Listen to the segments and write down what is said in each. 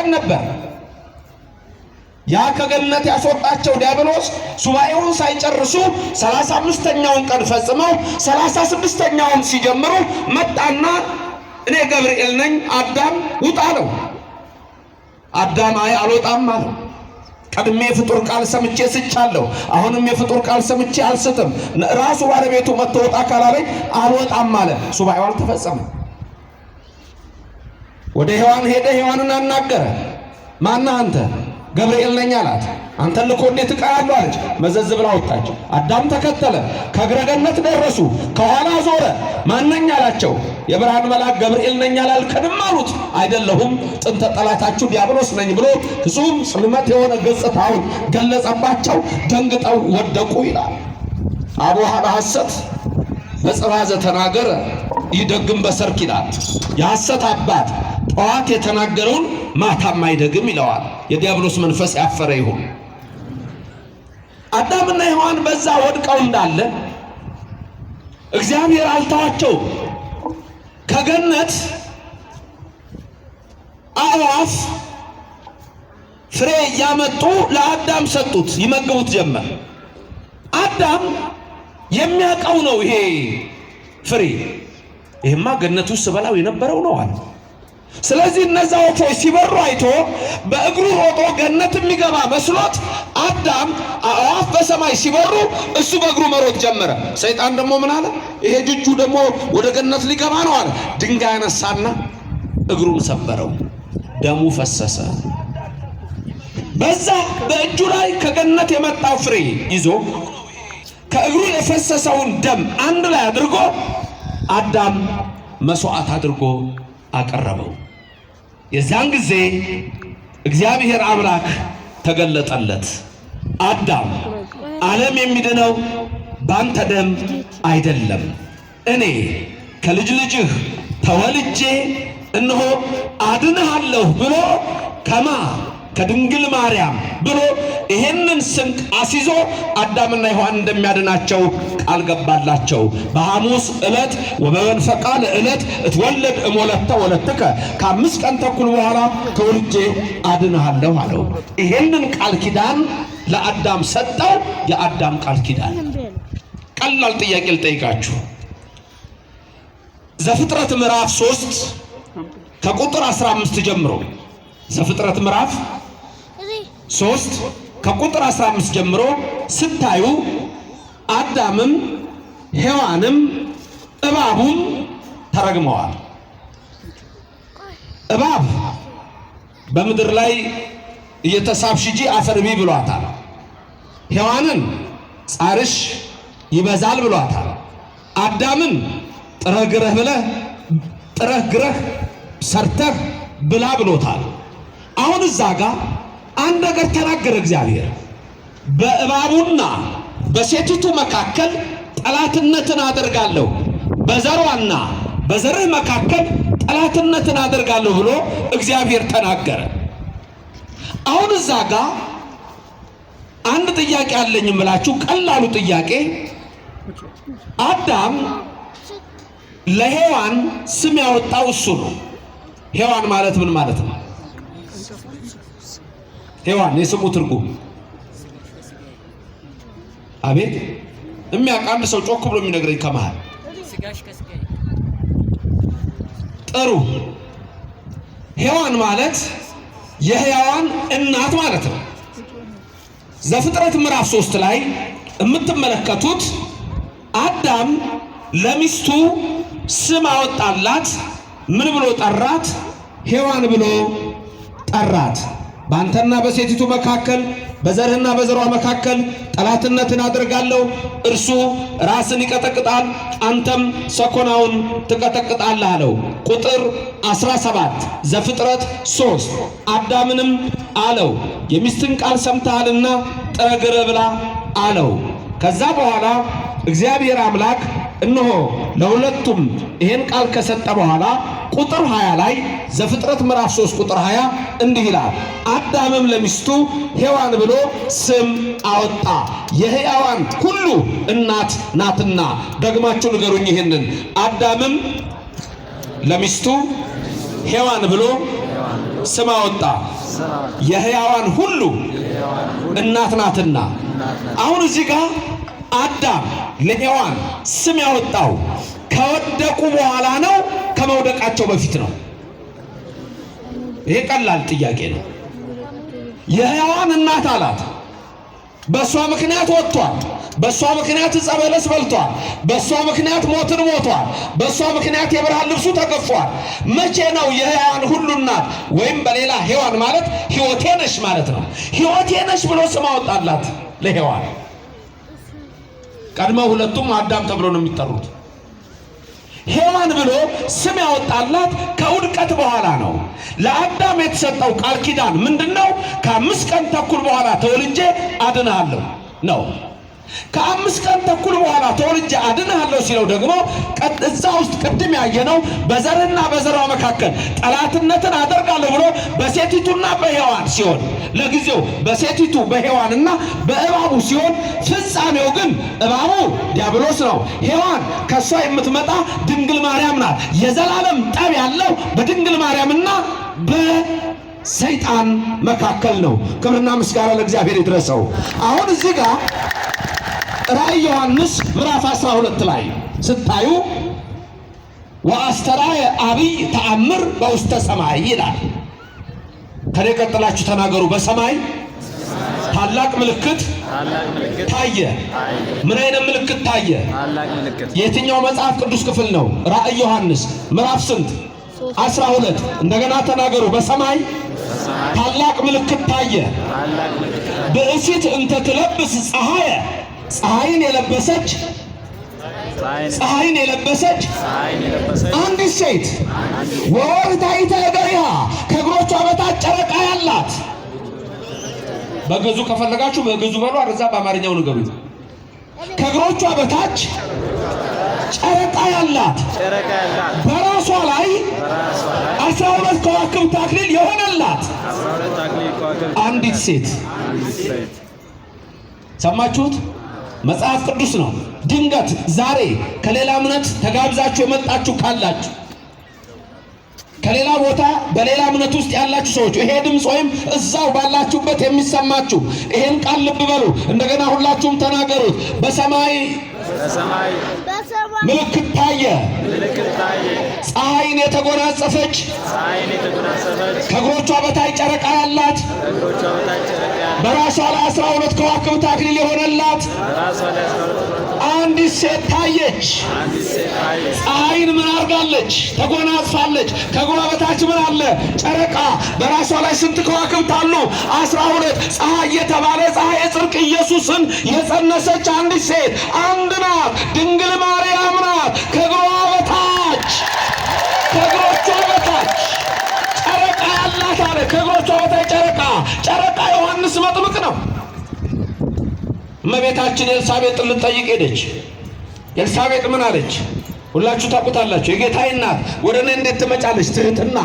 ቀን ነበር። ያ ከገነት ያስወጣቸው ዲያብሎስ ሱባኤውን ሳይጨርሱ 35ኛውን ቀን ፈጽመው 36ኛውን ሲጀምሩ መጣና እኔ ገብርኤል ነኝ አዳም ውጣ አለው። አዳም አይ አልወጣም አለው። ቀድሜ የፍጡር ቃል ሰምቼ ስቻለሁ፣ አሁንም የፍጡር ቃል ሰምቼ አልስትም። ራሱ ባለቤቱ መጥቶ ወጣ ካላለኝ አልወጣም አለ። ሱባኤው አልተፈጸመም። ወደ ሔዋን ሄደ፣ ሔዋንን አናገረ። ማነህ አንተ? ገብርኤል ነኝ አላት። አንተን ልኮ እንዴት እቀራለሁ አለች። መዘዝ ብላ ወጣች። አዳም ተከተለ። ከእግረ ገነት ደረሱ። ከኋላ ዞረ። ማነኝ አላቸው። የብርሃን መልአክ ገብርኤል ነኝ አላልከንም አሉት። አይደለሁም ጥንተ ጠላታችሁ ዲያብሎስ ነኝ ብሎ ፍጹም ጽልመት የሆነ ገጽታውን ገለጸባቸው። ደንግጠው ወደቁ ይላል። አቡሃ ለሐሰት በጽባዘ ተናገረ ይደግም በሰርክ ይላል። የሐሰት አባት ጠዋት የተናገረውን ማታም አይደግም ይለዋል። የዲያብሎስ መንፈስ ያፈረ ይሁን። አዳምና ሔዋን በዛ ወድቀው እንዳለ እግዚአብሔር አልተዋቸው። ከገነት አዕዋፍ ፍሬ እያመጡ ለአዳም ሰጡት፣ ይመግቡት ጀመር። አዳም የሚያውቀው ነው ይሄ ፍሬ፣ ይሄማ ገነት ውስጥ በላው የነበረው ነው አለ። ስለዚህ እነዛ ወፎች ሲበሩ አይቶ በእግሩ ሮጦ ገነት የሚገባ መስሎት አዳም አዕዋፍ በሰማይ ሲበሩ እሱ በእግሩ መሮጥ ጀመረ። ሰይጣን ደግሞ ምን አለ? ይሄ ጅጁ ደግሞ ወደ ገነት ሊገባ ነው አለ። ድንጋይ አነሳና እግሩን ሰበረው፣ ደሙ ፈሰሰ። በዛ በእጁ ላይ ከገነት የመጣው ፍሬ ይዞ ከእግሩ የፈሰሰውን ደም አንድ ላይ አድርጎ አዳም መስዋዕት አድርጎ አቀረበው። የዛን ጊዜ እግዚአብሔር አምላክ ተገለጠለት። አዳም ዓለም የሚድነው ባንተ ደም አይደለም፣ እኔ ከልጅ ልጅህ ተወልጄ እነሆ አድንሃለሁ ብሎ ከድንግል ማርያም ብሎ ይሄንን ስንቅ አስይዞ አዳምና ሔዋን እንደሚያድናቸው ቃል ገባላቸው። በሐሙስ ዕለት ወበመንፈቀ ዕለት እትወለድ እሞለተ ወለትከ ከ5 ቀን ተኩል በኋላ ተወልጄ አድንሃለሁ አለው። ይሄንን ቃል ኪዳን ለአዳም ሰጠው። የአዳም ቃል ኪዳን ቀላል ጥያቄ ልጠይቃችሁ። ዘፍጥረት ምዕራፍ 3 ከቁጥር 15 ጀምሮ ዘፍጥረት ምዕራፍ 3 ከቁጥር 15 ጀምሮ ስታዩ አዳምም ሔዋንም እባቡም ተረግመዋል። እባብ በምድር ላይ እየተሳብሽ ሂጂ አፈር ብይ ብሏታል። ሔዋንን ጻርሽ ይበዛል ብሏታል። አዳምን ጥረህ ግረህ ሰርተህ ብላ ብሎታል። አሁን እዛ ጋር አንድ ነገር ተናገረ እግዚአብሔር። በእባቡና በሴቲቱ መካከል ጠላትነትን አደርጋለሁ፣ በዘሯና በዘርህ መካከል ጠላትነትን አደርጋለሁ ብሎ እግዚአብሔር ተናገረ። አሁን እዛ ጋር አንድ ጥያቄ አለኝ እምላችሁ፣ ቀላሉ ጥያቄ አዳም ለሔዋን ስም ያወጣው እሱ ነው። ሔዋን ማለት ምን ማለት ነው? ሔዋን የስሙ ትርጉም አቤት የሚያውቅ አንድ ሰው ጮክ ብሎ የሚነግረኝ ከመሃል ጥሩ። ሔዋን ማለት የሕያዋን እናት ማለት ነው። ዘፍጥረት ምዕራፍ 3 ላይ የምትመለከቱት አዳም ለሚስቱ ስም አወጣላት። ምን ብሎ ጠራት? ሔዋን ብሎ ጠራት። በአንተና በሴቲቱ መካከል በዘርህና በዘሯ መካከል ጠላትነትን አደርጋለሁ። እርሱ ራስን ይቀጠቅጣል፣ አንተም ሰኮናውን ትቀጠቅጣለህ አለው። ቁጥር 17 ዘፍጥረት 3 አዳምንም አለው የሚስትን ቃል ሰምተሃልና ጥረህ ግረህ ብላ አለው። ከዛ በኋላ እግዚአብሔር አምላክ እነሆ ለሁለቱም ይሄን ቃል ከሰጠ በኋላ ቁጥር 20 ላይ ዘፍጥረት ምዕራፍ 3 ቁጥር 20 እንዲህ ይላል፣ አዳምም ለሚስቱ ሔዋን ብሎ ስም አወጣ፣ የሕያዋን ሁሉ እናት ናትና። ደግማችሁ ንገሩኝ ይሄንን። አዳምም ለሚስቱ ሔዋን ብሎ ስም አወጣ፣ የሕያዋን ሁሉ እናት ናትና። አሁን እዚህ ጋር አዳም ለሔዋን ስም ያወጣው ከወደቁ በኋላ ነው ከመውደቃቸው በፊት ነው? ይሄ ቀላል ጥያቄ ነው። የሔዋን እናት አላት። በሷ ምክንያት ወጥቷል። በሷ ምክንያት ዕፀ በለስ በልቷል። በሷ ምክንያት ሞትን ሞቷል። በሷ ምክንያት የብርሃን ልብሱ ተገፏል። መቼ ነው የሔዋን ሁሉ እናት? ወይም በሌላ ሔዋን ማለት ሕይወቴ ነሽ ማለት ነው። ሕይወቴ ነሽ ብሎ ስም አወጣላት ለሔዋን። ቀድመው ሁለቱም አዳም ተብሎ ነው የሚጠሩት። ሔዋን ብሎ ስም ያወጣላት ከውድቀት በኋላ ነው። ለአዳም የተሰጠው ቃል ኪዳን ምንድነው? ከ5 ቀን ተኩል በኋላ ተወልጄ አድንሃለሁ ነው። ከ5 ቀን ተኩል በኋላ ተወልጄ አድንሃለሁ ሲለው ደግሞ እዛ ውስጥ ቅድም ያየነው በዘርና በዘሯ መካከል ጠላትነትን አደርጋለሁ ብሎ በሴቲቱና በሔዋን ሲሆን፣ ለጊዜው በሴቲቱ በሔዋንና በእባቡ ሲሆን፣ ፍጻሜው ግን እባቡ ዲያብሎስ ነው። ሔዋን ከሷ የምትመጣ ድንግል ማርያም ናት። የዘላለም ጠብ ያለው በድንግል ማርያምና በሰይጣን መካከል ነው። ክብርና ምስጋና ለእግዚአብሔር ይድረሰው። አሁን እዚህ ጋር ራእይ ዮሐንስ ምዕራፍ 12 ላይ ስታዩ ወአስተርአየ አብይ ተአምር በውስተ ሰማይ ይላል። ከኔ ቀጥላችሁ ተናገሩ። በሰማይ ታላቅ ምልክት ታየ። ምን አይነት ምልክት ታየ? የትኛው መጽሐፍ ቅዱስ ክፍል ነው? ራእይ ዮሐንስ ምዕራፍ ስንት? 12 እንደገና ተናገሩ። በሰማይ ታላቅ ምልክት ታየ። ብእሲት እንተ ትለብስ ፀሐየ፣ ፀሐይን የለበሰች አንዲት ሴት ወወርታይተ እገሪሃ፣ ከእግሮቿ በታች ጨረቃ ያላት። በግዕዙ ከፈለጋችሁ በግዕዙ በሉ፣ አረዛ በአማርኛው ንገሩ። ከእግሮቿ በታች ጨረቃ ያላት፣ በራሷ ላይ 12 ከዋክብት አክሊል የሆነላት አንዲት ሴት። ሰማችሁት? መጽሐፍ ቅዱስ ነው። ድንገት ዛሬ ከሌላ እምነት ተጋብዛችሁ የመጣችሁ ካላችሁ፣ ከሌላ ቦታ በሌላ እምነት ውስጥ ያላችሁ ሰዎች ይሄ ድምፅ ወይም እዛው ባላችሁበት የሚሰማችሁ ይሄን ቃል ልብ በሉ። እንደገና ሁላችሁም ተናገሩት። በሰማይ ምልክት ታየ። ፀሐይን የተጎናጸፈች ከእግሮቿ በታች ጨረቃ ያላት በራሷ ላይ 12 ከዋክብት አክሊል የሆነላት አንዲት ሴት ታየች። ፀሐይን ምን አድርጋለች? ተጎናጽፋለች። ከእግሯ በታች ምን አለ? ጨረቃ። በራሷ ላይ ስንት ከዋክብት አሉ? 12። ፀሐይ የተባለ ፀሐይ የጽድቅ ኢየሱስን የጸነሰች አንዲት ሴት አንድ ናት። ድንግል ማርያም ናት። ከእግሯ በታች ከእግሮቿ በታች ጨረቃ ያላት አለ። ከእግሮቿ በታች ጨረቃ ዮሐንስ መጥምቅ ነው። እመቤታችን ኤልሳቤጥ ልትጠይቅ ሄደች። ኤልሳቤጥ ምን አለች? ሁላችሁ ታውቁታላችሁ። የጌታዬ እናት ወደ እኔ እንዴት ትመጫለች? ትህትና።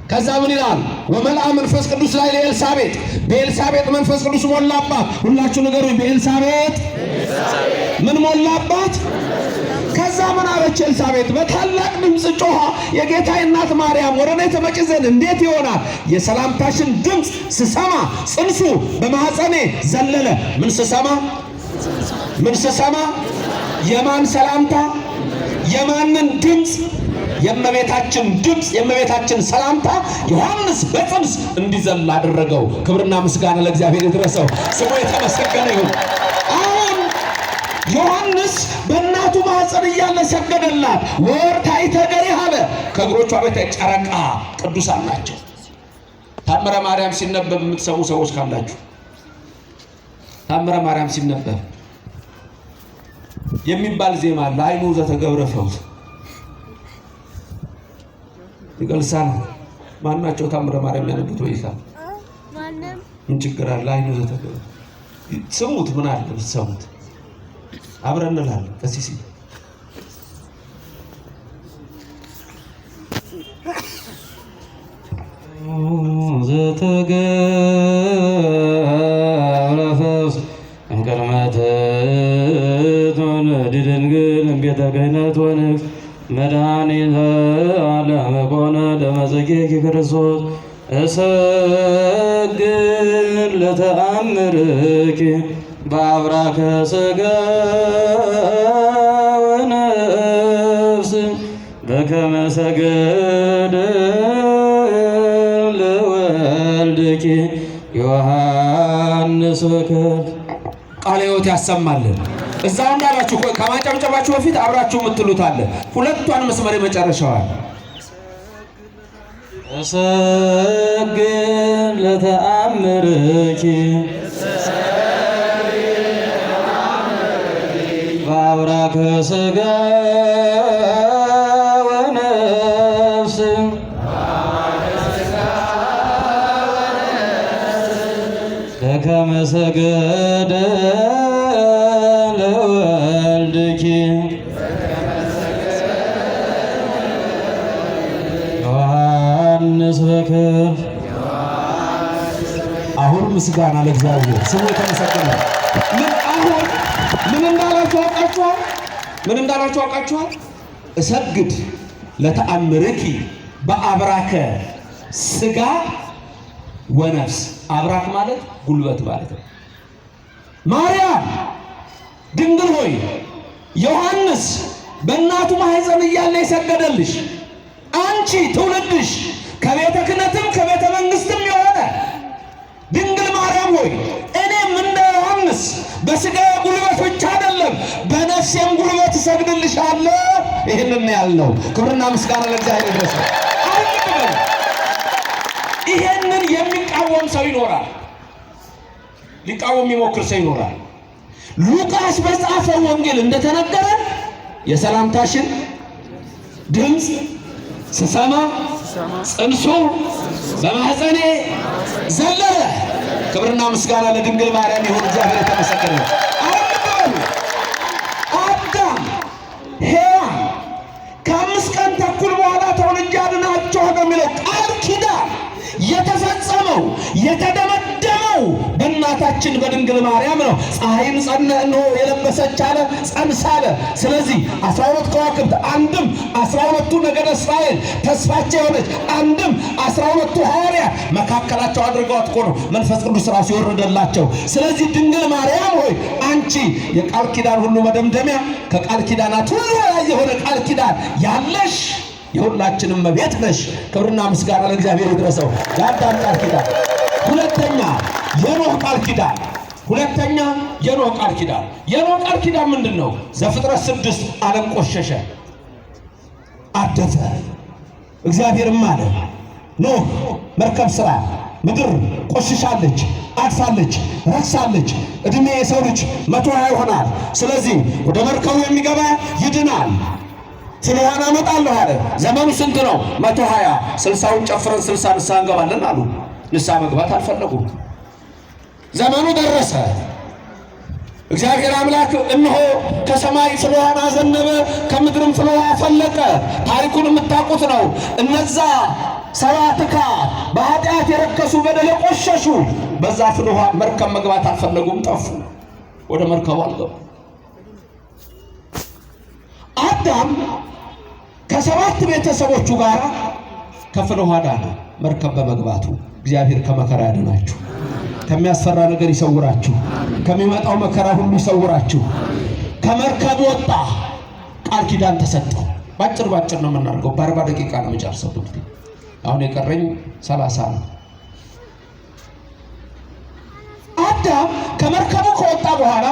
ከዛ ምን ይላል? ወመልአ መንፈስ ቅዱስ ላይ ለኤልሳቤጥ፣ በኤልሳቤጥ መንፈስ ቅዱስ ሞላባት። ሁላችሁ ንገሩኝ፣ በኤልሳቤጥ ምን ሞላባት? ከዛ ምን አለች ኤልሳቤጥ? በታላቅ ድምፅ ጮኻ የጌታዬ እናት ማርያም ወደ እኔ ትመጪ ዘንድ እንዴት ይሆናል? የሰላምታሽን ድምፅ ስሰማ ጽንሱ በማኅፀኔ ዘለለ። ምን ስሰማ? የማን ሰላምታ? የማንን ድምፅ? የእመቤታችን ድምፅ፣ የእመቤታችን ሰላምታ ዮሐንስ በጽንስ እንዲዘል አደረገው። ክብርና ምስጋና ለእግዚአብሔር ይድረሰው፣ ስሙ የተመሰገነ ይሁን። አሁን ዮሐንስ በእናቱ ማኅፀን እያለ ሰገደላት። ወወርታይተ እገሪሃ አለ። ከእግሮቿ በታች ጨረቃ ቅዱሳን ናቸው። ታምረ ማርያም ሲነበብ የምትሰሙ ሰዎች ካላችሁ ታምረ ማርያም ሲነበብ የሚባል ዜማ አለ። አይኑ ዘተገብረ ፈውስ ይገልጻል። ማናቸው ታምረ ማርያም ያነቡት ወይሳ ማንም ምን ችግር አለ? አይኑ ዘተገብረ ስሙት። ምን አለ ብትሰሙት አብረን እንላለን። ከሲሲ ዘተገብረ ፈውስ እንቀርመት ድንግል ቤተ ክህነት ወንግሥት መድኃኒተ ዓለም ኮነ ደመ ዘጌኪ ክርስቶስ እሰግድ ለተአምርኪ በአብራከ ሥጋ ወነፍስ በከመ ሰገደ ለወልድኪ ዮሐንስ ወከፍ። ቃለ ሕይወት ያሰማልን። እዛው እንዳላችሁ ከማጨብጨባችሁ በፊት አብራችሁ የምትሉት አለ። ሁለቷን መስመር የመጨረሻዋል እሰግድ ለተአምርኪ በአብራከ ሥጋ ወነፍስ በከመ ሰገደ ለወልድኪ ዮሐንስ ወከፍ። አሁን ምስጋና ለእግዚአብሔር ስሙ የተመሰገነ። ምን እንዳላችሁ አውቃችኋል? እሰግድ ለተአምርኪ በአብራከ ሥጋ ወነፍስ። አብራክ ማለት ጉልበት ማለት ነው። ማርያም ድንግል ሆይ ዮሐንስ በእናቱ ማህፀን እያለ የሰገደልሽ አንቺ ትውልድሽ ከቤተ ክህነትም ከቤተ መንግስትም የሆነ ድንግል ማርያም ሆይ እኔም እንደ ዮሐንስ በሥጋ ጉልበት ብቻ አይደለም በነፍሴም ጉልበት እሰግድልሻለሁ። ይህንን ያልነው ክብርና ምስጋና ለእግዚአብሔር ይድረስ። ይሄንን የሚቃወም ሰው ይኖራል፣ ሊቃወም የሚሞክር ሰው ይኖራል። ሉቃስ በጻፈው ወንጌል እንደተነገረ የሰላምታሽን ድምፅ ስሰማ ጽንሱ በማህፀኔ ዘለለ። ክብርና ምስጋና ለድንግል ማርያም ይሁን። እግዚአብሔር የተመሰገነ ነው። አዳም ሔዋን ከ5 ቀን ተኩል በኋላ ተወልጄ አድናቸዋለሁ ነው የሚለው ቃል ኪዳን የተፈጸመው የተደመደመው በእናታችን በድንግል ማርያም ነው። ፀሐይን ጸንኖ የለበሰች አለ ጸንሳ አለ። ስለዚህ 12 ከዋክብት አንድም 12ቱ ነገደ እስራኤል ተስፋቸው የሆነች አንድም 12ቱ ሐዋርያት መካከላቸው አድርገዋት እኮ ነው መንፈስ ቅዱስ ራሱ የወረደላቸው። ስለዚህ ድንግል ማርያም ሆይ አንቺ የቃል ኪዳን ሁሉ መደምደሚያ ከቃል ኪዳናት ሁሉ በላይ የሆነ ቃል ኪዳን ያለሽ የሁላችንም መቤት ነሽ። ክብርና ምስጋና ለእግዚአብሔር ይድረሰው። የአዳም ቃል ኪዳን ሁለተኛ የኖህ ቃል ኪዳን የኖህ ቃል ኪዳን ምንድን ነው? ዘፍጥረት 6 ዓለም ቆሸሸ አደፈ። እግዚአብሔርም አለ ኖህ መርከብ ስራ፣ ምድር ቆሽሻለች፣ አድፋለች፣ ረክሳለች። እድሜ የሰው ልጅ 120 ይሆናል። ስለዚህ ወደ መርከቡ የሚገባ ይድናል። ስለሆነ አመጣለሁ አለ። ዘመኑ ስንት ነው? 120። 60ውን ጨፍረን 60 ንስሐ እንገባለን አሉ። ንስሐ መግባት አልፈለጉም። ዘመኑ ደረሰ። እግዚአብሔር አምላክ እነሆ ከሰማይ ፍልውሃን አዘነበ፣ ከምድርም ፍልውሃ ፈለቀ። ታሪኩን የምታውቁት ነው። እነዛ 7 በኃጢአት የረከሱ በደል የቆሸሹ በዛ ፍልውሃ መርከብ መግባት አልፈለጉም፣ ጠፉ። ወደ መርከቡ አልገቡ። አዳም ከ7 ቤተሰቦቹ ጋር ከፍልውሃ ዳነ መርከብ በመግባቱ። እግዚአብሔር ከመከራ ያድናችሁ፣ ከሚያስፈራ ነገር ይሰውራችሁ፣ ከሚመጣው መከራ ሁሉ ይሰውራችሁ። ከመርከብ ወጣ፣ ቃል ኪዳን ተሰጠው። ባጭር ነው የምናደርገው። በ40 ደቂቃ ነው የምጨርሰው። አሁን የቀረኝ 30 ነው። አዳም ከመርከቡ ከወጣ በኋላ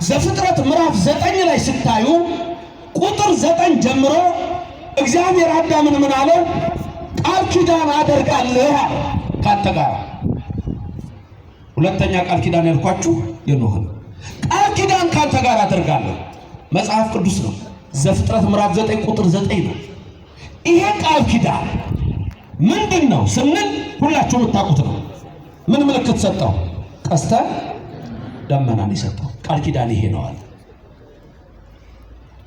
ዘፍጥረት ምዕራፍ 9 ላይ ስታዩ ቁጥር 9 ጀምሮ እግዚአብሔር አዳምን ምን አለው? ቃል ኪዳን አደርጋለሁ አለ ካንተ ጋር። ሁለተኛ ቃል ኪዳን ያልኳችሁ የኖህን ቃል ኪዳን ካንተ ጋር አደርጋለሁ። መጽሐፍ ቅዱስ ነው። ዘፍጥረት ምዕራፍ 9 ቁጥር 9 ነው። ይሄ ቃል ኪዳን ምንድን ነው ስንል ሁላችሁም የምታውቁት ነው። ምን ምልክት ሰጠው? ቀስተ ደመናን የሰጠው ቃል ኪዳን ይሄ ነው አለ።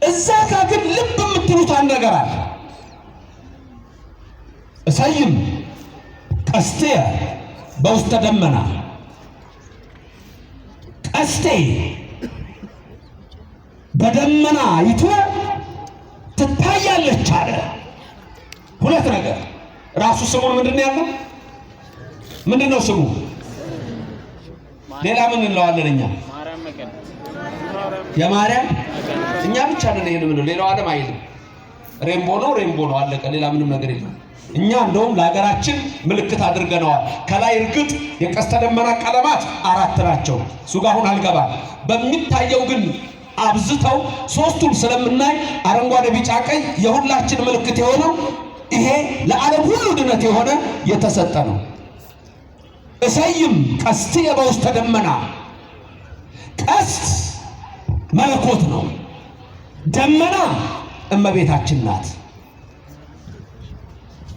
እዛ ጋር ግን ልብ የምትሉት አንድ ነገር አለ። እሰይም ቀስቴ በውስተ ደመና፣ ቀስቴ በደመና ይቱ ትታያለች አለ። ሁለት ነገር ራሱ ስሙን ምንድን ያለው? ምንድነው ስሙ? ሌላ ምን እንለዋለን እኛ? የማርያም እኛ ብቻ ነን ይሄን ምን ሌላው ዓለም አይልም። ሬምቦ ነው አለቀ። ሌላ ምንም ነገር የለም። እኛ እንደውም ለሀገራችን ምልክት አድርገነዋል። ከላይ እርግጥ የቀስተ ደመና ቀለማት 4 ናቸው። እሱ ጋር አሁን አልገባም። በሚታየው ግን አብዝተው ሶስቱን ስለምናይ አረንጓዴ፣ ቢጫ፣ ቀይ የሁላችን ምልክት የሆነው ይሄ ለዓለም ሁሉ ድነት የሆነ የተሰጠ ነው። እሰይም ቀስትየ በውስተ ደመና። ቀስት መለኮት ነው። ደመና እመቤታችን ናት።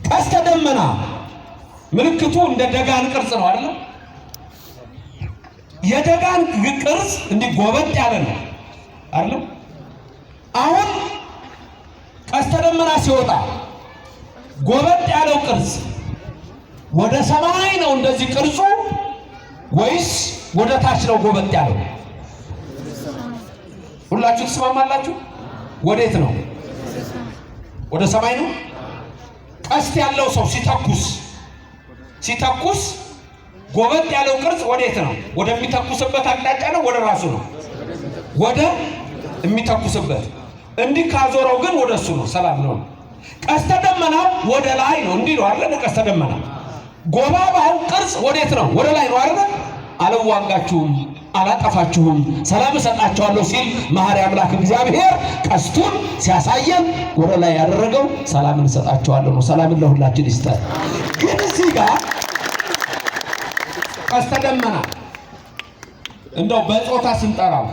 ቀስተ ደመና ምልክቱ እንደ ደጋን ቅርጽ ነው አይደል? የደጋን ቅርጽ እንዲህ ጎበጥ ያለ ነው አይደል? አሁን ቀስተ ደመና ሲወጣ ጎበጥ ያለው ቅርጽ ወደ ሰማይ ነው እንደዚህ ቅርጹ ወይስ ወደ ታች ነው ጎበጥ ያለው? ሁላችሁ ትስማማላችሁ? ወዴት ነው? ወደ ሰማይ ነው። ቀስት ያለው ሰው ሲተኩስ ጎበጥ ያለው ቅርጽ ወዴት ነው? ወደሚተኩስበት አቅጣጫ ነው? ወደ ራሱ ነው? ወደ የሚተኩስበት። እንዲህ ካዞረው ግን ወደሱ ነው። ሰላም ነው። ቀስተ ደመና ወደ ላይ ነው። እንዲህ ነው አይደል? ቀስተ ደመና ጎባባው ቅርጽ ወዴት ነው? ወደ ላይ ነው አይደል? አልዋጋችሁም፣ አላጠፋችሁም፣ ሰላም እሰጣችኋለሁ ሲል መሐሪ አምላክ እግዚአብሔር ቀስቱን ሲያሳየን ወደ ላይ ያደረገው ሰላም እንሰጣችኋለሁ ነው። ሰላምን ለሁላችን ይስጠን። ግን እዚህ ጋር ቀስተ ደመና እንደው በጾታ ስንጠራው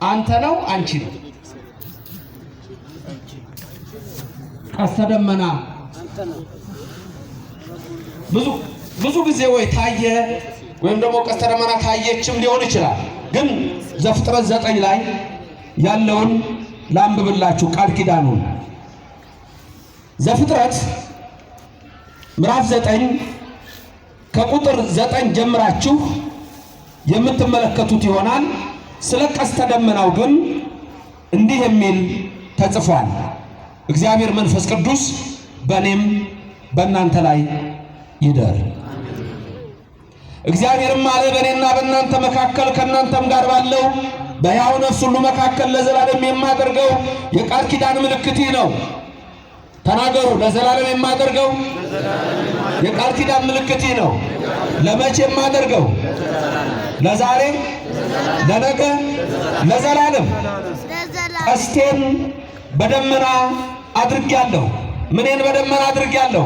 አንተ ነው አንቺ ነው? ቀስተ ደመና ብዙ ጊዜ ወይ ታየ ወይም ደግሞ ቀስተ ደመና ታየችም ሊሆን ይችላል። ግን ዘፍጥረት 9 ላይ ያለውን ላንብብላችሁ ቃል ኪዳኑን። ዘፍጥረት ምዕራፍ 9 ከቁጥር 9 ጀምራችሁ የምትመለከቱት ይሆናል። ስለ ቀስተ ደመናው ግን እንዲህ የሚል ተጽፏል። እግዚአብሔር መንፈስ ቅዱስ በእኔም በእናንተ ላይ ይደር። እግዚአብሔርም አለ በእኔና በእናንተ መካከል ከእናንተም ጋር ባለው በሕያው ነፍስ ሁሉ መካከል ለዘላለም የማደርገው የቃል ኪዳን ምልክት ነው። ተናገሩ። ለዘላለም የማደርገው የቃል ኪዳን ምልክት ነው። ለመቼ የማደርገው? ለዛሬ፣ ለነገ፣ ለዘላለም። ቀስቴን በደመና አድርጌያለሁ። ምንን በደመና አድርጌያለሁ?